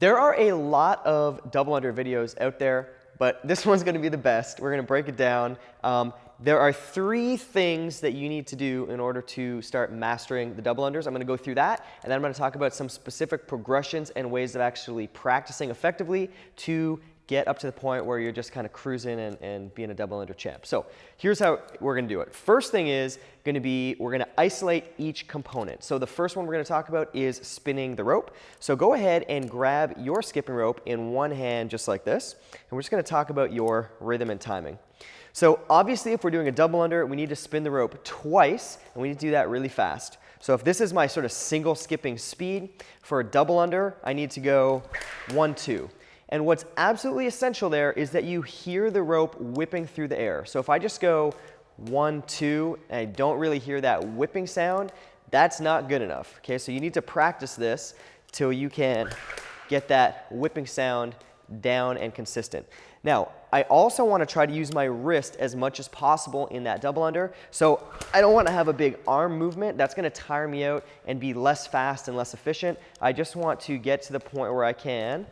There are a lot of double under videos out there, but this one's going to be the best. We're going to break it down. There are 3 things that you need to do in order to start mastering the double unders. I'm going to go through that, and then I'm going to talk about some specific progressions and ways of actually practicing effectively to get up to the point where you're just kind of cruising and being a double under champ. So here's how we're going to do it. First thing is going to be, we're going to isolate each component. So the first one we're going to talk about is spinning the rope. So go ahead and grab your skipping rope in one hand just like this, and we're just going to talk about your rhythm and timing. So obviously if we're doing a double under, we need to spin the rope twice, and we need to do that really fast. So if this is my sort of single skipping speed, for a double under, I need to go 1, 2. And what's absolutely essential there is that you hear the rope whipping through the air. So if I just go 1, 2, and I don't really hear that whipping sound, that's not good enough. Okay, so you need to practice this till you can get that whipping sound down and consistent. Now, I also want to try to use my wrist as much as possible in that double under. So I don't want to have a big arm movement. That's going to tire me out and be less fast and less efficient. I just want to get to the point where I can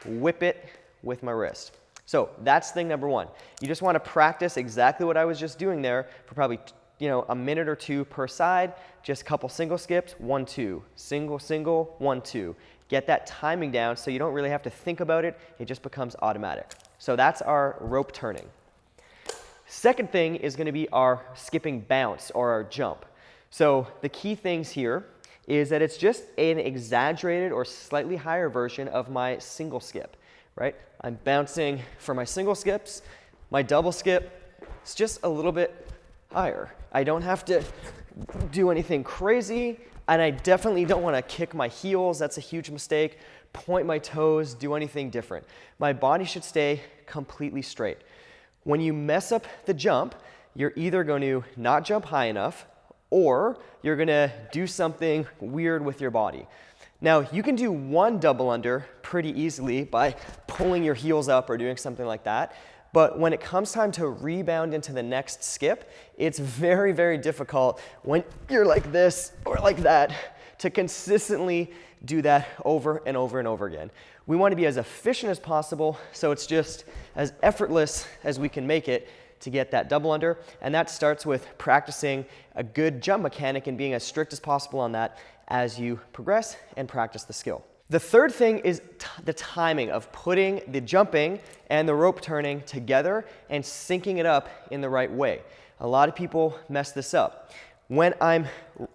whip it with my wrist. So that's thing number 1. You just want to practice exactly what I was just doing there for probably a minute or 2 per side. Just a couple single skips, 1, 2, single, single, 1, 2. Get that timing down so you don't really have to think about it. It just becomes automatic. So that's our rope turning. Second thing is going to be our skipping bounce or our jump. So the key things here is that it's just an exaggerated or slightly higher version of my single skip, right? I'm bouncing for my single skips. My double skip is just a little bit higher. I don't have to do anything crazy, and I definitely don't want to kick my heels. That's a huge mistake. Point my toes, do anything different. My body should stay completely straight. When you mess up the jump, you're either going to not jump high enough, or you're going to do something weird with your body. Now, you can do one double under pretty easily by pulling your heels up or doing something like that. But when it comes time to rebound into the next skip, it's very, very difficult when you're like this or like that to consistently do that over and over and over again. We want to be as efficient as possible, so it's just as effortless as we can make it to get that double under, and that starts with practicing a good jump mechanic and being as strict as possible on that as you progress and practice the skill. The third thing is the timing of putting the jumping and the rope turning together and syncing it up in the right way. A lot of people mess this up. When I'm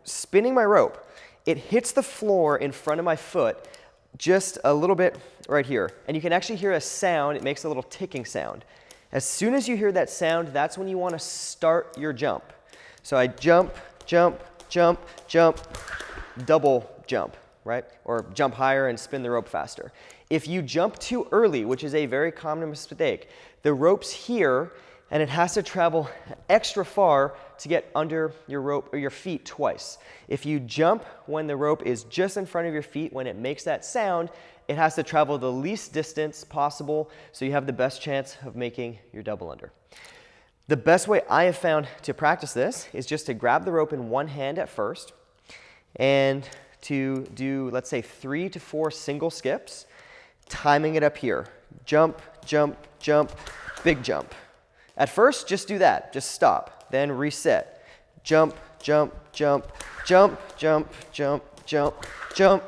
spinning my rope, it hits the floor in front of my foot just a little bit right here, and you can actually hear a sound. It makes a little ticking sound. As soon as you hear that sound, that's when you want to start your jump. So I jump, jump, jump, jump, double jump, right? Or jump higher and spin the rope faster. If you jump too early, which is a very common mistake, the rope's here and it has to travel extra far to get under your rope or your feet twice. If you jump when the rope is just in front of your feet, when it makes that sound, it has to travel the least distance possible so you have the best chance of making your double under. The best way I have found to practice this is just to grab the rope in one hand at first and to do, let's say, 3 to 4 single skips, timing it up here. Jump, jump, jump, big jump. At first, just do that. Just stop. Then reset. Jump, jump, jump, jump, jump, jump, jump, jump.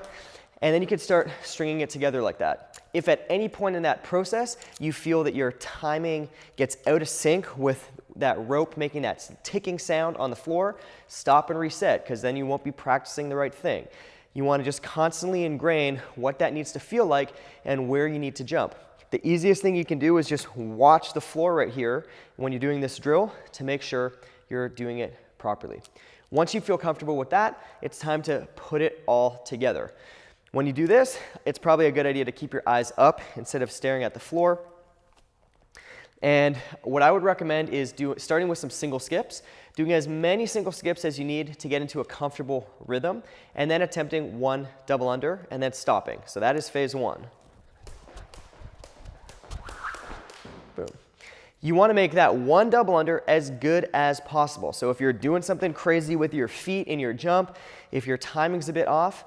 And then you can start stringing it together like that. If at any point in that process you feel that your timing gets out of sync with that rope making that ticking sound on the floor, stop and reset, because then you won't be practicing the right thing. You want to just constantly ingrain what that needs to feel like and where you need to jump. The easiest thing you can do is just watch the floor right here when you're doing this drill to make sure you're doing it properly. Once you feel comfortable with that, it's time to put it all together. When you do this, it's probably a good idea to keep your eyes up instead of staring at the floor. And what I would recommend is starting with some single skips, doing as many single skips as you need to get into a comfortable rhythm, and then attempting one double under and then stopping. So that is phase 1. Boom. You want to make that one double under as good as possible. So if you're doing something crazy with your feet in your jump, if your timing's a bit off,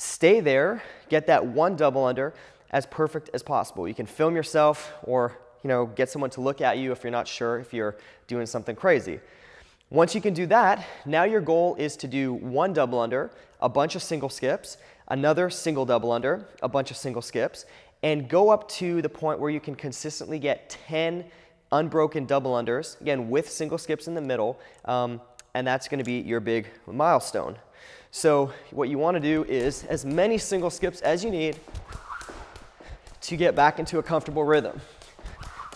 Stay there, get that one double under as perfect as possible. You can film yourself or get someone to look at you if you're not sure if you're doing something crazy. Once you can do that, now your goal is to do one double under, a bunch of single skips, another single double under, a bunch of single skips, and go up to the point where you can consistently get 10 unbroken double unders, again with single skips in the middle, and that's going to be your big milestone. So what you want to do is as many single skips as you need to get back into a comfortable rhythm.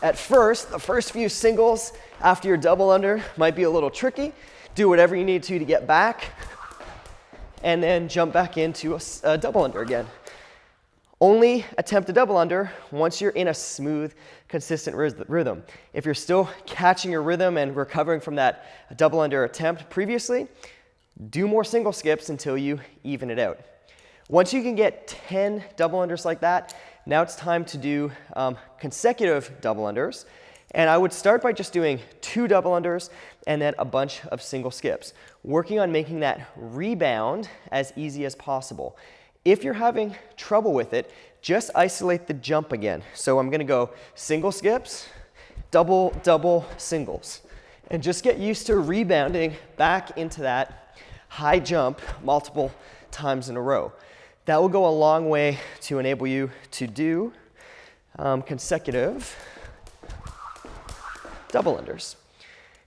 At first, the first few singles after your double under might be a little tricky. Do whatever you need to get back, and then jump back into a double under again. Only attempt a double under once you're in a smooth, consistent rhythm. If you're still catching your rhythm and recovering from that double under attempt previously, do more single skips until you even it out. Once you can get 10 double unders like that, now it's time to do consecutive double unders. And I would start by just doing 2 double unders and then a bunch of single skips, working on making that rebound as easy as possible. If you're having trouble with it, just isolate the jump again. So I'm going to go single skips, double, double, singles. And just get used to rebounding back into that high jump multiple times in a row. That will go a long way to enable you to do consecutive double unders.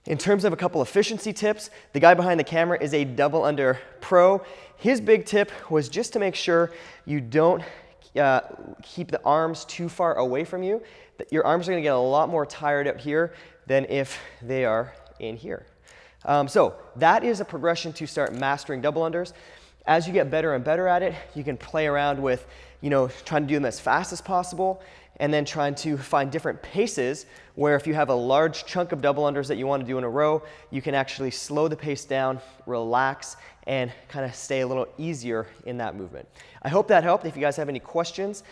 In terms of a couple efficiency tips, the guy behind the camera is a double under pro. His big tip was just to make sure you don't keep the arms too far away from you. Your arms are going to get a lot more tired out here than if they are in here. So that is a progression to start mastering double unders. As you get better and better at it, you can play around with, trying to do them as fast as possible, and then trying to find different paces where if you have a large chunk of double unders that you want to do in a row, you can actually slow the pace down, relax, and kind of stay a little easier in that movement. I hope that helped. If you guys have any questions,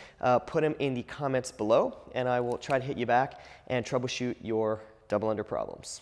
put them in the comments below, and I will try to hit you back and troubleshoot your double under problems.